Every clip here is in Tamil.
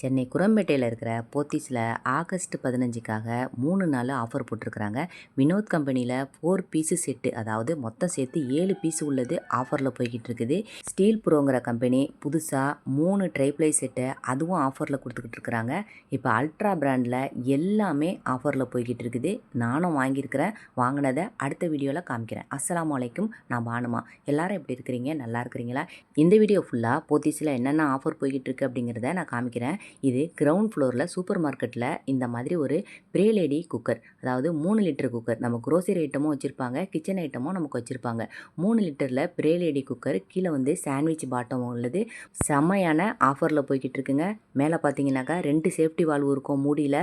சென்னை குரம்பேட்டையில் இருக்கிற போத்தீஸில் ஆகஸ்ட் 15க்காக 3 நாள் ஆஃபர் போட்டிருக்கிறாங்க. வினோத் கம்பெனியில் 4 பீஸு செட்டு, அதாவது மொத்தம் சேர்த்து 7 பீஸு உள்ளது ஆஃபரில் போய்கிட்டு இருக்குது. ஸ்டீல் ப்ரோங்கிற கம்பெனி புதுசாக 3 ட்ரைப்ளை செட்டை அதுவும் ஆஃபரில் கொடுத்துக்கிட்டு இருக்கிறாங்க. இப்போ அல்ட்ரா பிராண்டில் எல்லாமே ஆஃபரில் போய்கிட்டு இருக்குது. நானும் வாங்கியிருக்கிறேன். வாங்கினதை அடுத்த வீடியோவில் காமிக்கிறேன். அஸ்ஸலாமு அலைக்கும், நான் பானுமா. எல்லாரும் எப்படி இருக்கிறீங்க? நல்லா இருக்கிறீங்களா? இந்த வீடியோ ஃபுல்லாக போத்தீஸில் என்னென்ன ஆஃபர் போய்கிட்டு இருக்குது அப்படிங்கிறத நான் காமிக்கிறேன். இது கிரவுண்ட் ஃப்ளோரில் சூப்பர் மார்க்கெட்டில் இந்த மாதிரி ஒரு பிரேலேடி குக்கர், அதாவது 3 லிட்டர் குக்கர். நம்ம குரோசரி ஐட்டமும் வச்சுருப்பாங்க, கிச்சன் ஐட்டமும் நமக்கு வச்சுருப்பாங்க. 3 லிட்டரில் பிரேலேடி குக்கர், கீழே வந்து சாண்ட்விச் பாட்டம் உள்ளது. செம்மையான ஆஃபரில் போய்கிட்டு இருக்குங்க. மேலே பார்த்தீங்கன்னாக்கா 2 சேஃப்டி வால்வு இருக்கும் மூடியில்.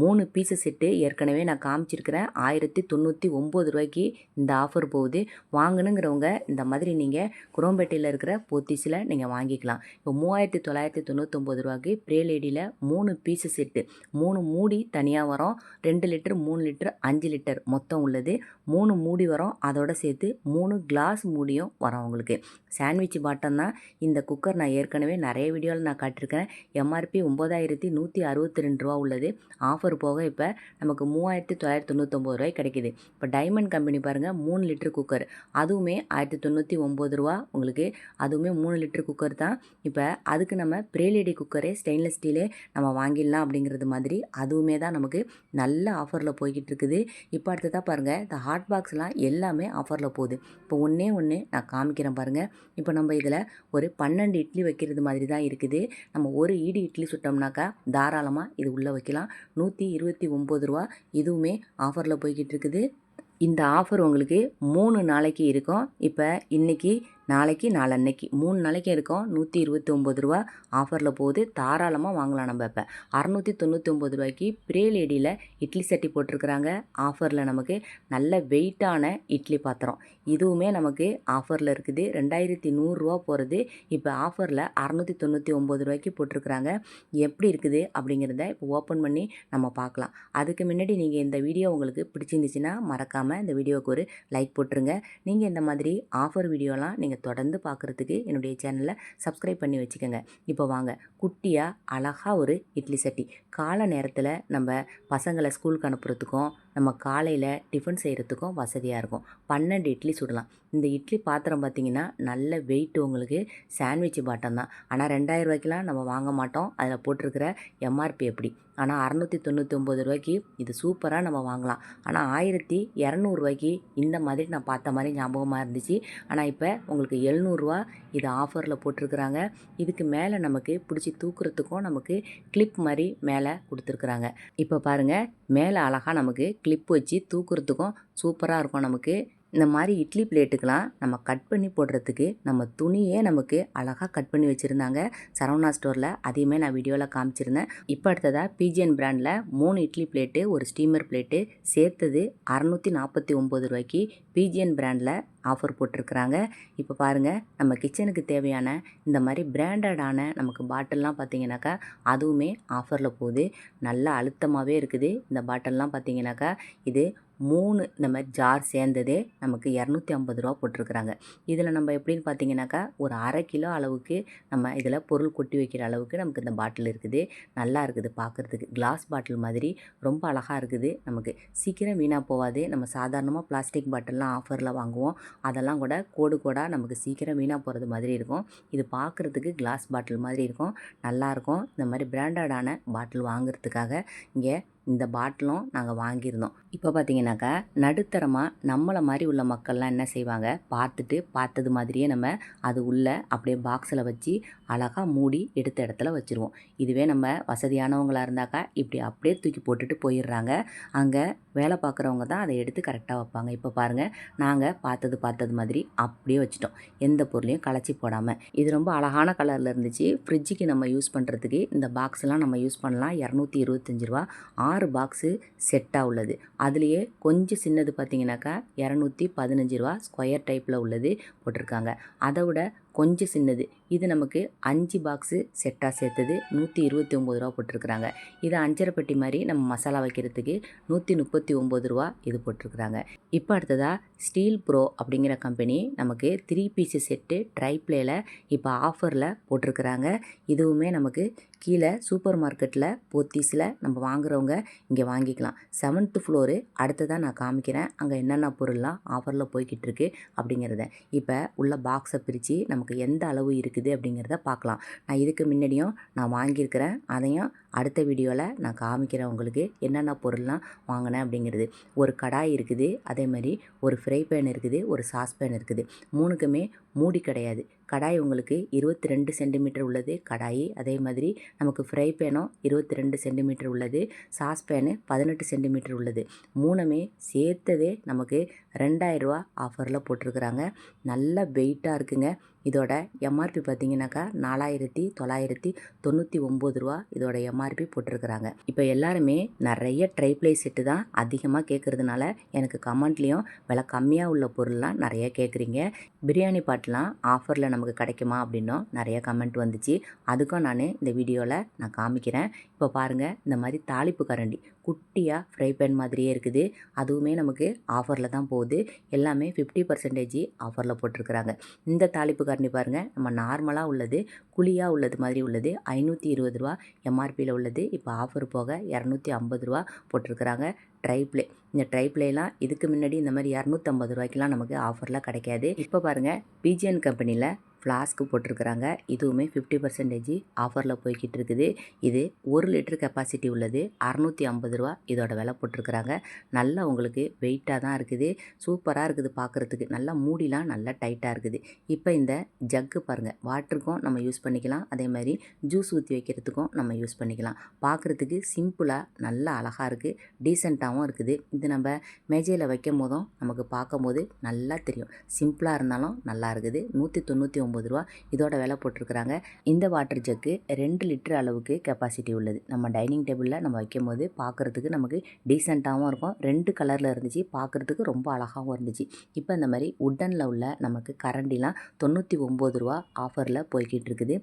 3 பீஸு செட்டு ஏற்கனவே நான் காமிச்சிருக்கிறேன். 1099 ரூபாய்க்கு இந்த ஆஃபர் போகுது. வாங்கணுங்கிறவங்க இந்த மாதிரி நீங்கள் குரோம்பேட்டையில் இருக்கிற போத்தீஸில் நீங்கள் வாங்கிக்கலாம். இப்போ 3999 ரூபாய்க்கு பிரேலேடியில் 3 பீஸு செட்டு, 3 மூடி தனியாக வரும். 2 லிட்டர், 3 லிட்டர், 5 லிட்டர் மொத்தம் உள்ளது. 3 மூடி வரும். அதோட சேர்த்து 3 கிளாஸ் மூடியும் வரும் உங்களுக்கு. சாண்ட்விச் பாட்டம் தான் இந்த குக்கர். நான் ஏற்கனவே நிறைய வீடியோவில் நான் காட்டியிருக்கேன். எம்ஆர்பி 9162 ரூபா உள்ளது. ஆஃபர் போக இப்போ நமக்கு 3999 ரூபாய் கிடைக்கிது. இப்போ டைமண்ட் கம்பெனி பாருங்கள், 3 லிட்டர் குக்கர், அதுவுமே 1099 ரூபா உங்களுக்கு. அதுவுமே 3 லிட்டர் குக்கர் தான். இப்போ அதுக்கு நம்ம பிரேலேடி குக்கரே ஸ்டெயின்லெஸ் ஸ்டீலே நம்ம வாங்கிடலாம் அப்படிங்கிறது மாதிரி அதுவுமே தான் நமக்கு நல்ல ஆஃபரில் போய்கிட்டு இருக்குது. இப்போ அடுத்ததாக பாருங்கள், இந்த ஹாட் பாக்ஸ்லாம் எல்லாமே ஆஃபரில் போகுது. இப்போ ஒன்றே நான் காமிக்கிறேன் பாருங்கள். இப்போ நம்ம இதில் ஒரு 12 இட்லி வைக்கிறது மாதிரி தான் இருக்குது. நம்ம ஒரு ஈடு இட்லி சுட்டோம்னாக்கா தாராளமாக இது உள்ளே வைக்கலாம். 129 ரூபா. இதுவுமே ஆஃபரில் போய்கிட்டு இருக்குது. இந்த ஆஃபர் உங்களுக்கு 3 நாளைக்கு இருக்கும். இப்போ இன்றைக்கி, நாளைக்கு, நாளன்னைக்கு 3 நாளைக்கு இருக்கும். 129 ரூபா ஆஃபரில் போகுது. தாராளமாக வாங்கலாம். நம்ம இப்போ 699 ரூபாய்க்கு பிரேலேடியில் இட்லி சட்டி போட்டிருக்கிறாங்க. ஆஃபரில் நமக்கு நல்ல வெயிட்டான இட்லி பாத்திரம், இதுவுமே நமக்கு ஆஃபரில் இருக்குது. 2100 ரூபா போகிறது இப்போ ஆஃபரில் 699 ரூபாய்க்கு போட்டிருக்கிறாங்க. எப்படி இருக்குது அப்படிங்கிறத இப்போ ஓப்பன் பண்ணி நம்ம பார்க்கலாம். அதுக்கு முன்னாடி நீங்கள் இந்த வீடியோ உங்களுக்கு பிடிச்சிருந்துச்சுன்னா மறக்காமல் இந்த வீடியோவுக்கு ஒரு லைக் போட்டுருங்க. நீங்கள் இந்த மாதிரி ஆஃபர் வீடியோலாம் நீங்கள் தொடர்ந்து பார்க்குறதுக்கு என்னுடைய சேனலை சப்ஸ்கிரைப் பண்ணி வச்சுக்கோங்க. இப்போ வாங்க, குட்டியாக அழகாக ஒரு இட்லி சட்டி. காலை நேரத்தில் நம்ம பசங்களை ஸ்கூலுக்கு அனுப்புறதுக்கும் நம்ம காலையில் டிஃபன் செய்கிறதுக்கும் வசதியாக இருக்கும். 12 இட்லி சுடலாம். இந்த இட்லி பாத்திரம் பார்த்திங்கன்னா நல்ல வெயிட் உங்களுக்கு. சாண்ட்விச் பாட்டம் தான். ஆனால் 2000 ரூபாய்க்கெலாம் நம்ம வாங்க மாட்டோம். அதில் போட்டிருக்கிற எம்ஆர்பி எப்படி. ஆனால் 699 ரூபாய்க்கு இது சூப்பராக நம்ம வாங்கலாம். ஆனால் 1200 ரூபாய்க்கு இந்த மாதிரி நான் பார்த்த மாதிரி ஞாபகமாக இருந்துச்சு. ஆனால் இப்போ உங்களுக்கு 700 ரூபா இது ஆஃபரில் போட்டிருக்கிறாங்க. இதுக்கு மேலே நமக்கு பிடிச்சி தூக்குறதுக்கும் நமக்கு கிளிப் மாதிரி மேலே கொடுத்துருக்குறாங்க. இப்போ பாருங்கள், மேலே அழகாக நமக்கு கிளிப் வச்சு தூக்குறதுக்கும் சூப்பராக இருக்கும். நமக்கு இந்த மாதிரி இட்லி பிளேட்டுக்கெலாம் நம்ம கட் பண்ணி போடுறதுக்கு நம்ம துணியே நமக்கு அழகாக கட் பண்ணி வச்சுருந்தாங்க சரவணா ஸ்டோரில். அதையுமே நான் வீடியோவில் காமிச்சிருந்தேன். இப்போ அடுத்ததாக பிஜிஎன் பிராண்டில் 3 இட்லி பிளேட்டு, ஒரு ஸ்டீமர் பிளேட்டு சேர்த்தது 649 ரூபாய்க்கு பிஜிஎன் பிராண்டில் ஆஃபர் போட்டிருக்கிறாங்க. இப்போ பாருங்கள், நம்ம கிச்சனுக்கு தேவையான இந்த மாதிரி பிராண்டடான நமக்கு பாட்டில்லாம் பார்த்திங்கனாக்கா அதுவுமே ஆஃபரில் போகுது. நல்லா அழுத்தமாகவே இருக்குது. இந்த பாட்டில்லாம் பார்த்திங்கனாக்கா இது 3 இந்த மாதிரி ஜார் சேர்ந்ததே நமக்கு 250 ரூபா போட்டிருக்கிறாங்க. இதில் நம்ம எப்படின்னு பார்த்தீங்கன்னாக்கா ஒரு 1/2 கிலோ அளவுக்கு நம்ம இதில் பொருள் கொட்டி வைக்கிற அளவுக்கு நமக்கு இந்த பாட்டில் இருக்குது. நல்லா இருக்குது பார்க்குறதுக்கு. கிளாஸ் பாட்டில் மாதிரி ரொம்ப அழகாக இருக்குது. நமக்கு சீக்கிரம் வீணாக போகாது. நம்ம சாதாரணமாக பிளாஸ்டிக் பாட்டில்லாம் ஆஃபரில் வாங்குவோம். அதெல்லாம் கூட கோடு கோடாக நமக்கு சீக்கிரம் வீணாக போகிறது மாதிரி இருக்கும். இது பார்க்குறதுக்கு கிளாஸ் பாட்டில் மாதிரி இருக்கும். நல்லாயிருக்கும். இந்த மாதிரி பிராண்டடான பாட்டில் வாங்குறதுக்காக இங்கே இந்த பாட்டிலும் நாங்கள் வாங்கியிருந்தோம். இப்போ பார்த்தீங்கன்னாக்கா நடுத்தரமாக நம்மளை மாதிரி உள்ள மக்கள்லாம் என்ன செய்வாங்க, பார்த்தது மாதிரியே நம்ம அது உள்ளே அப்படியே பாக்ஸில் வச்சு அழகாக மூடி எடுத்த இடத்துல வச்சுருவோம். இதுவே நம்ம வசதியானவங்களாக இருந்தாக்கா இப்படி அப்படியே தூக்கி போட்டுட்டு போயிடுறாங்க. அங்கே வேலை பார்க்குறவங்க தான் அதை எடுத்து கரெக்டாக வைப்பாங்க. இப்போ பாருங்கள், நாங்கள் பார்த்தது மாதிரி அப்படியே வச்சுட்டோம். எந்த பொருளையும் கலச்சி போடாமல். இது ரொம்ப அழகான கலரில் இருந்துச்சு. ஃப்ரிட்ஜுக்கு நம்ம யூஸ் பண்ணுறதுக்கு இந்த பாக்ஸ்லாம் நம்ம யூஸ் பண்ணலாம். 225 ரூபா. 6 பாக்ஸு செட்டாக உள்ளது. அதுலேயே கொஞ்சம் சின்னது பார்த்திங்கனாக்கா 215 ரூபா ஸ்கொயர் டைப்பில் உள்ளது போட்டிருக்காங்க. அதை விட கொஞ்சம் சின்னது இது நமக்கு 5 பாக்ஸு செட்டாக சேர்த்தது ரூ. 129 போட்டிருக்கிறாங்க. இது அஞ்சரை பெட்டி மாதிரி நம்ம மசாலா வைக்கிறதுக்கு ரூ. 139 இது போட்டிருக்கிறாங்க. இப்போ அடுத்ததாக ஸ்டீல் ப்ரோ அப்படிங்கிற கம்பெனி நமக்கு 3 பீஸு செட்டு ட்ரை பிளேயில் இப்போ ஆஃபரில் போட்டிருக்கிறாங்க. இதுவுமே நமக்கு கீழே சூப்பர் மார்க்கெட்டில் போத்தீஸில் நம்ம வாங்குறவங்க இங்கே வாங்கிக்கலாம். 7th ஃப்ளோரு அடுத்ததாக நான் காமிக்கிறேன். அங்கே என்னென்ன பொருள்லாம் ஆஃபரில் போய்கிட்டு இருக்கு அப்படிங்கிறத. இப்போ உள்ள பாக்ஸை பிரித்து நமக்கு எந்த அளவு இருக்குது அப்படிங்கிறத பார்க்கலாம். நான் இதுக்கு முன்னாடியும் நான் வாங்கியிருக்கிறேன். அதையும் அடுத்த வீடியோவில் நான் காமிக்கிறேன் உங்களுக்கு என்னென்ன பொருள்லாம் வாங்கினேன் அப்படிங்கிறது. ஒரு கடாய் இருக்குது, அதே மாதிரி ஒரு ஃப்ரை பேன் இருக்குது, ஒரு சாஸ் பேன் இருக்குது. 3க்குமே மூடி கிடையாது. கடாய் உங்களுக்கு 22 சென்டிமீட்டர் உள்ளது கடாய். அதே மாதிரி நமக்கு ஃப்ரை பேனும் 22 சென்டிமீட்டர் உள்ளது. சாஸ் பேனு 18 சென்டிமீட்டர் உள்ளது. 3மே சேர்த்ததே நமக்கு ரூ. 2000 ஆஃபரில் போட்டிருக்கிறாங்க. நல்ல வெயிட்டாக இருக்குங்க. இதோட எம்ஆர்பி பார்த்தீங்கன்னாக்கா ரூ. 4999 இதோட எம்ஆர்பி போட்டிருக்கிறாங்க. இப்போ எல்லாருமே நிறைய ட்ரைப்ளை செட்டு தான் அதிகமாக கேட்குறதுனால எனக்கு கமெண்ட்லேயும் விலை கம்மியாக உள்ள பொருள்லாம் நிறைய கேட்குறீங்க. பிரியாணி பாட்டெலாம் ஆஃபரில் நமக்கு கிடைக்குமா அப்படின்னும் நிறைய கமெண்ட் வந்துச்சு. அதுக்கும் நான் இந்த வீடியோவில் நான் காமிக்கிறேன். இப்போ பாருங்கள், இந்த மாதிரி தாளிப்பு கரண்டி குட்டியாக ஃப்ரை பேன் மாதிரியே இருக்குது. அதுவுமே நமக்கு ஆஃபரில் தான் போகுது. எல்லாமே 50% ஆஃபரில் போட்டிருக்கிறாங்க. இந்த தாளிப்பு கரண்டி பாருங்கள், நம்ம நார்மலாக உள்ளது குழியாக உள்ளது மாதிரி உள்ளது ரூ. 520 எம்ஆர்பியில் உள்ளது. இப்போ ஆஃபர் போக ரூ. 250 போட்டிருக்கிறாங்க. ட்ரைப்ளே, இந்த ட்ரைப்ளேலாம் இதுக்கு முன்னாடி இந்த மாதிரி ரூ. 250 நமக்கு ஆஃபரில் கிடைக்காது. இப்போ பாருங்கள், பிஜிஎன் கம்பெனியில் ஃப்ளாஸ்க்கு போட்டிருக்கிறாங்க. இதுவுமே 50% ஆஃபரில் போய்கிட்டு இருக்குது. இது 1 லிட்டர் கெப்பாசிட்டி உள்ளது. ரூ. 650 இதோட விலை போட்டிருக்கிறாங்க. நல்லா உங்களுக்கு வெயிட்டாக தான் இருக்குது. சூப்பராக இருக்குது பார்க்குறதுக்கு. நல்லா மூடிலாம் நல்லா டைட்டாக இருக்குது. இப்போ இந்த ஜக்கு பாருங்கள், வாட்டருக்கும் நம்ம யூஸ் பண்ணிக்கலாம், அதே மாதிரி ஜூஸ் ஊற்றி வைக்கிறதுக்கும் நம்ம யூஸ் பண்ணிக்கலாம். பார்க்குறதுக்கு சிம்பிளாக நல்லா அழகாக இருக்குது, டீசெண்டாகவும் இருக்குது. இது நம்ம மேஜையில் வைக்கும் போதும் நமக்கு பார்க்கும் போது நல்லா தெரியும். சிம்பிளாக இருந்தாலும் நல்லா இருக்குது. ரூ. 199 இதோட விலை போட்டிருக்கிறாங்க. இந்த வாட்டர் ஜக்கு 2 லிட்டர் அளவுக்கு கெப்பாசிட்டி உள்ளது. நம்ம டைனிங் டேபிளில் நம்ம வைக்கும் போது பார்க்குறதுக்கு நமக்கு டீசெண்டாகவும் இருக்கும். 2 கலரில் இருந்துச்சு, பார்க்குறதுக்கு ரொம்ப அழகாகவும் இருந்துச்சு. இப்போ இந்த மாதிரி உட்டனில் உள்ள நமக்கு கரண்டிலாம் ரூ. 99 ஆஃபரில் போய்கிட்டு இருக்குது.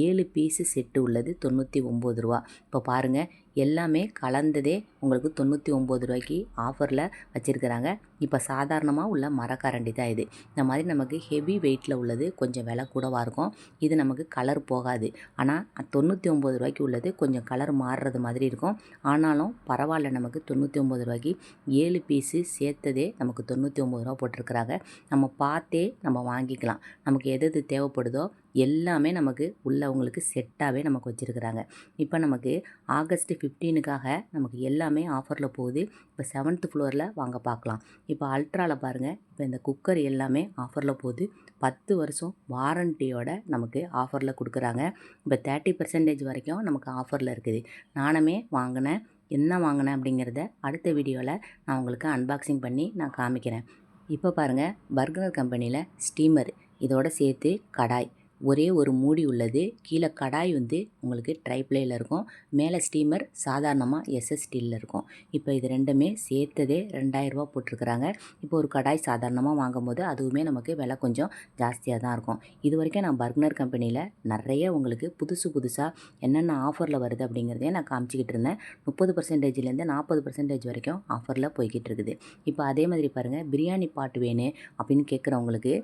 7 பீஸு செட்டு உள்ளது ரூ. 99. இப்போ பாருங்கள், எல்லாமே கலந்ததே உங்களுக்கு ரூ. 99 ஆஃபரில் வச்சுருக்கிறாங்க. இப்போ சாதாரணமாக உள்ள மரக்கரண்டி தான் இது. இந்த மாதிரி நமக்கு ஹெவி வெயிட்டில் உள்ளது கொஞ்சம் விலை கூடவாக இருக்கும். இது நமக்கு கலர் போகாது. ஆனால் ரூ. 99 உள்ளது கொஞ்சம் கலர் மாறுறது மாதிரி இருக்கும். ஆனாலும் பரவாயில்ல, நமக்கு ரூ. 99 7 பீஸு சேர்த்ததே நமக்கு ரூ. 99 போட்டிருக்கிறாங்க. நம்ம பார்த்தே நம்ம வாங்கிக்கலாம். நமக்கு எது எது தேவைப்படுதோ எல்லாமே நமக்கு உள்ளவங்களுக்கு செட்டாகவே நமக்கு வச்சுருக்கிறாங்க. இப்போ நமக்கு ஆகஸ்ட் 15க்காக நமக்கு எல்லாமே ஆஃபரில் போகுது. இப்போ 7th ஃப்ளோரில் வாங்க பார்க்கலாம். இப்போ அல்ட்ராவில் பாருங்கள், இப்போ இந்த குக்கர் எல்லாமே ஆஃபரில் போகுது. 10 வருஷம் வாரண்டியோட நமக்கு ஆஃபரில் கொடுக்குறாங்க. இப்போ 30% வரைக்கும் நமக்கு ஆஃபரில் இருக்குது. நானுமே வாங்கினேன். என்ன வாங்கினேன் அப்படிங்கிறத அடுத்த வீடியோவில் நான் உங்களுக்கு அன்பாக்சிங் பண்ணி நான் காமிக்கிறேன். இப்போ பாருங்கள், பர்கர் கம்பெனியில் ஸ்டீமர் இதோட சேர்த்து கடாய், ஒரே ஒரு மூடி உள்ளது. கீழே கடாய் வந்து உங்களுக்கு ட்ரைப்ளேயில் இருக்கும், மேலே ஸ்டீமர் சாதாரணமாக எஸ்எஸ் ஸ்டீலில் இருக்கும். இப்போ இது ரெண்டுமே சேர்த்ததே ரூ. 2000 போட்டிருக்கிறாங்க. இப்போ ஒரு கடாய் சாதாரணமாக வாங்கும் போது அதுவுமே நமக்கு விலை கொஞ்சம் ஜாஸ்தியாக தான் இருக்கும். இது வரைக்கும் நான் பர்கர் கம்பெனியில் நிறைய உங்களுக்கு புதுசாக என்னென்ன ஆஃபரில் வருது அப்படிங்கிறதையும் நான் காமிச்சிக்கிட்டு இருந்தேன். 30%லேருந்து 40% வரைக்கும் ஆஃபரில் போய்கிட்டு இருக்குது. இப்போ அதே மாதிரி பாருங்கள், பிரியாணி பாட் வேணும் அப்படின்னு கேட்குறவங்களுக்கு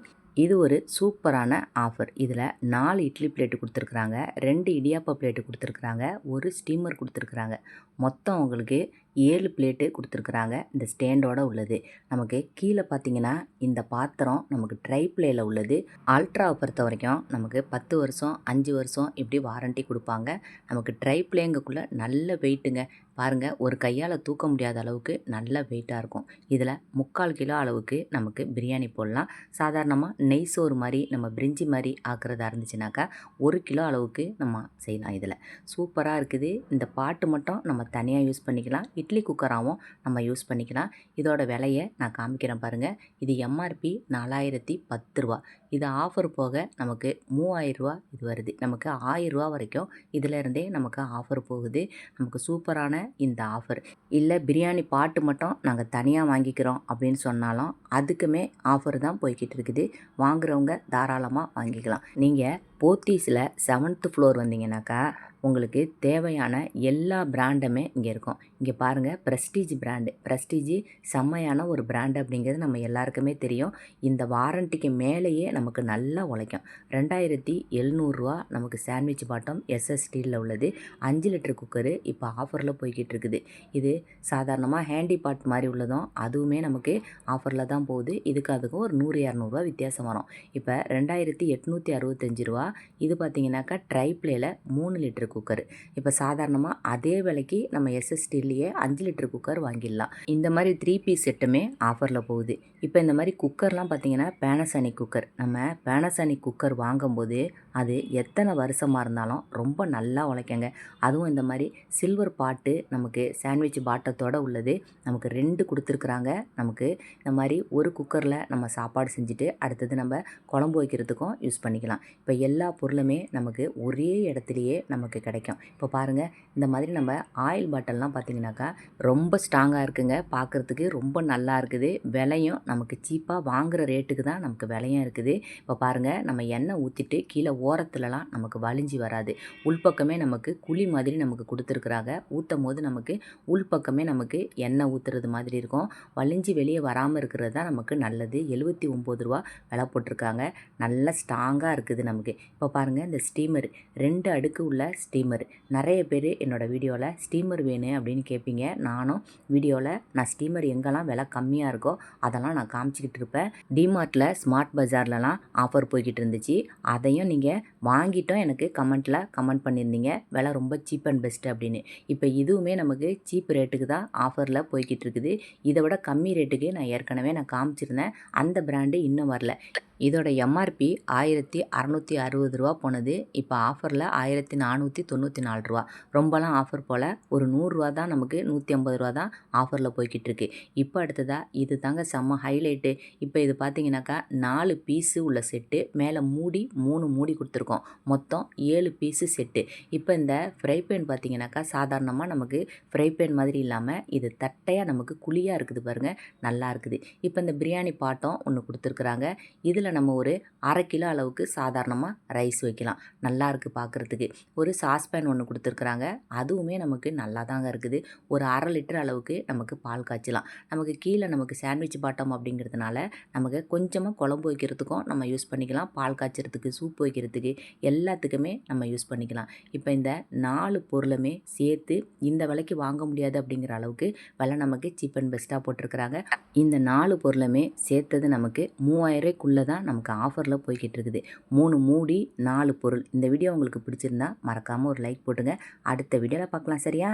இது ஒரு சூப்பரான ஆஃபர். இதில் 4 இட்லி பிளேட்டு கொடுத்துருக்குறாங்க, 2 இடியாப்பா பிளேட்டு கொடுத்துருக்குறாங்க, ஒரு ஸ்டீமர் கொடுத்துருக்குறாங்க. மொத்தம் உங்களுக்கு 7 பிளேட்டு கொடுத்துருக்குறாங்க. இந்த ஸ்டேண்டோடு உள்ளது. நமக்கு கீழே பார்த்தீங்கன்னா இந்த பாத்திரம் நமக்கு ட்ரைப்ளேயில் உள்ளது. அல்ட்ராவை பொறுத்த வரைக்கும் நமக்கு 10 வருஷம் 5 வருஷம் இப்படி வாரண்ட்டி கொடுப்பாங்க. நமக்கு ட்ரைப்ளேங்கக்குள்ளே நல்ல வெயிட்டுங்க. பாருங்கள், ஒரு கையால் தூக்க முடியாத அளவுக்கு நல்ல வெயிட்டாக இருக்கும். இதில் 3/4 கிலோ அளவுக்கு நமக்கு பிரியாணி போடலாம். சாதாரணமாக நெய் சோறு மாதிரி நம்ம பிரிஞ்சி மாதிரி ஆக்கிறதா இருந்துச்சுனாக்கா 1 கிலோ அளவுக்கு நம்ம செய்யலாம். இதில் சூப்பராக இருக்குது. இந்த பாட்டு மட்டும் நம்ம தனியாக யூஸ் பண்ணிக்கலாம். இட்லி குக்கராகவும் நம்ம யூஸ் பண்ணிக்கலாம். இதோட விலையை நான் காமிக்கிறேன் பாருங்கள். இது எம்ஆர்பி 4010 ரூபா. இது ஆஃபர் போக நமக்கு 3000 ரூபா இது வருது. நமக்கு 1000 ரூபா வரைக்கும் இதிலேருந்தே நமக்கு ஆஃபர் போகுது. நமக்கு சூப்பரான இந்த ஆஃபர். இல்லை பிரியாணி பாட்டு மட்டும் நாங்கள் தனியாக வாங்கிக்கிறோம் அப்படின்னு சொன்னாலும் அதுக்குமே ஆஃபர் தான் போய்கிட்டு இருக்குது. வாங்குறவங்க தாராளமாக வாங்கிக்கலாம். நீங்கள் போத்தீஸில் 7th ஃப்ளோர் வந்தீங்கன்னாக்கா உங்களுக்கு தேவையான எல்லா பிராண்டுமே இங்கே இருக்கும். இங்கே பாருங்கள், ப்ரெஸ்டீஜ் பிராண்டு. ப்ரெஸ்டீஜ் செம்மையான ஒரு பிராண்டு அப்படிங்கிறது நம்ம எல்லாருக்குமே தெரியும். இந்த வாரண்டிக்கு மேலேயே நமக்கு நல்லா உழைக்கும். 2700 ரூபா நமக்கு சாண்ட்விச் பாட்டம் எஸ்எஸ் ஸ்டீலில் உள்ளது. 5 லிட்டர் குக்கரு இப்போ ஆஃபரில் போய்கிட்டு இருக்குது. இது சாதாரணமாக ஹேண்டி பாட் மாதிரி உள்ளதும் அதுவுமே நமக்கு ஆஃபரில் தான் போகுது. இதுக்கு அதுக்கும் ஒரு 100-200 ரூபா வித்தியாசம் வரும். இப்போ 2865 ரூபா. இது பார்த்தீங்கன்னாக்கா ட்ரைப்ளேயில் 3 லிட்டர் குக்கர். இப்போ சாதாரணமாக அதே விலைக்கு நம்ம எஸ்எஸ்டிலேயே 5 லிட்டர் குக்கர் வாங்கிடலாம். இந்த மாதிரி 3 பீஸ் செட்டுமே ஆஃபரில் போகுது. இப்போ இந்த மாதிரி குக்கர்லாம் பார்த்தீங்கன்னா பேனசானிக் குக்கர். நம்ம பேனசானிக் குக்கர் வாங்கும்போது அது எத்தனை வருஷமாக இருந்தாலும் ரொம்ப நல்லா உழைக்கங்க. அதுவும் இந்த மாதிரி சில்வர் பாட்டு நமக்கு சாண்ட்விச் பாட்டத்தோடு உள்ளது. நமக்கு 2 கொடுத்துருக்குறாங்க. நமக்கு இந்த மாதிரி ஒரு குக்கரில் நம்ம சாப்பாடு செஞ்சுட்டு அடுத்தது நம்ம குழம்பு வைக்கிறதுக்கும் யூஸ் பண்ணிக்கலாம். இப்போ எல்லா பொருளுமே நமக்கு ஒரே இடத்துலையே நமக்கு கிடைக்கும். இப்போ பாருங்கள், இந்த மாதிரி நம்ம ஆயில் பாட்டில்லாம் பார்த்திங்கனாக்கா ரொம்ப ஸ்ட்ராங்காக இருக்குங்க. பார்க்குறதுக்கு ரொம்ப நல்லா இருக்குது. விலையும் நமக்கு சீப்பாக வாங்குகிற ரேட்டுக்கு தான் நமக்கு விலையும் இருக்குது. இப்போ பாருங்கள், நம்ம எண்ணெய் ஊற்றிட்டு கீழே ஓரத்துலலாம் நமக்கு வலிஞ்சி வராது. உள்பக்கமே நமக்கு குழி மாதிரி நமக்கு கொடுத்துருக்குறாங்க. ஊற்றும் போது நமக்கு உள்பக்கமே நமக்கு எண்ணெய் ஊற்றுறது மாதிரி இருக்கும். வலிஞ்சி வெளியே வராமல் இருக்கிறது தான் நமக்கு நல்லது. 79 ரூபா விலை போட்டிருக்காங்க. நல்லா ஸ்ட்ராங்காக இருக்குது நமக்கு. இப்போ பாருங்கள், இந்த ஸ்டீமர் 2 அடுக்கு உள்ள ஸ்டீமர். நிறைய பேர் என்னோடய வீடியோவில் ஸ்டீமர் வேணும் அப்படின்னு கேட்பீங்க. நானும் வீடியோவில் நான் ஸ்டீமர் எங்கெல்லாம் விலை கம்மியாக இருக்கோ அதெல்லாம் நான் காமிச்சிக்கிட்டு இருப்பேன். டிமார்ட்டில் ஸ்மார்ட் பஜார்லலாம் ஆஃபர் போய்கிட்டு இருந்துச்சு. அதையும் நீங்கள் வாங்கிட்டோம் எனக்கு கமெண்ட் பண்ணியிருந்தீங்க, விலை ரொம்ப சீப் அண்ட் பெஸ்ட்டு அப்படின்னு. இப்போ இதுவுமே நமக்கு சீப் ரேட்டுக்கு தான் ஆஃபரில் போய்கிட்டு இருக்குது. இதை விட கம்மி ரேட்டுக்கு நான் ஏற்கனவே காமிச்சிருந்தேன். அந்த பிராண்டு இன்னும் வரல. இதோட எம்ஆர்பி 1660 ரூபா போனது. இப்போ ஆஃபரில் 1494 ரூபா. ரொம்பலாம் ஆஃபர் போல் ஒரு 100 ரூபா தான் நமக்கு 150 ரூபா தான் ஆஃபரில் போய்கிட்டு இருக்கு. இப்போ அடுத்ததாக இது தாங்க செம்ம ஹைலைட்டு. இப்போ இது பார்த்தீங்கன்னாக்கா 4 பீஸு உள்ள செட்டு, மேலே மூடி 3 மூடி கொடுத்துருக்கோம். மொத்தம் 7 பீஸு செட்டு. இப்போ இந்த ஃப்ரை பேன் பார்த்தீங்கன்னாக்கா சாதாரணமாக நமக்கு ஃப்ரை பேன் மாதிரி இல்லாமல் இது தட்டையாக நமக்கு குழியாக இருக்குது பாருங்கள், நல்லா இருக்குது. இப்போ இந்த பிரியாணி பாட்டம் ஒன்று கொடுத்துருக்குறாங்க. இதில் நம்ம ஒரு 1/2 கிலோ அளவுக்கு சாதாரணமாக ரைஸ் வைக்கலாம். நல்லா இருக்குது பார்க்குறதுக்கு. ஒரு சாஸ்பேன் ஒன்று கொடுத்துருக்குறாங்க. அதுவுமே நமக்கு நல்லா தாங்க இருக்குது. ஒரு 1/2 லிட்டர் அளவுக்கு நமக்கு பால் காய்ச்சலாம். நமக்கு கீழே நமக்கு சாண்ட்விச் பாட்டம் அப்படிங்கிறதுனால நமக்கு கொஞ்சமாக குழம்பு வைக்கிறதுக்கும் நம்ம யூஸ் பண்ணிக்கலாம். பால் காய்ச்சறதுக்கு, சூப் வைக்கிறதுக்கு எல்லாத்துக்குமே நம்ம யூஸ் பண்ணிக்கலாம். இப்போ இந்த 4 பொருளுமே சேர்த்து இந்த விலைக்கு வாங்க முடியாது அப்படிங்கிற அளவுக்கு விலை நமக்கு சீப் அண்ட் பெஸ்ட்டாக போட்டிருக்கிறாங்க. இந்த 4 பொருளுமே சேர்த்தது நமக்கு 3000 ரூபாய்க்குள்ளே தான் நமக்கு ஆஃபரில் போய்கிட்டு இருக்குது. 3 மூடி 4 பொருள். இந்த வீடியோ உங்களுக்கு பிடிச்சிருந்தா மறக்காமல் ஒரு லைக் போட்டுங்க. அடுத்த வீடியோவில் பார்க்கலாம், சரியா?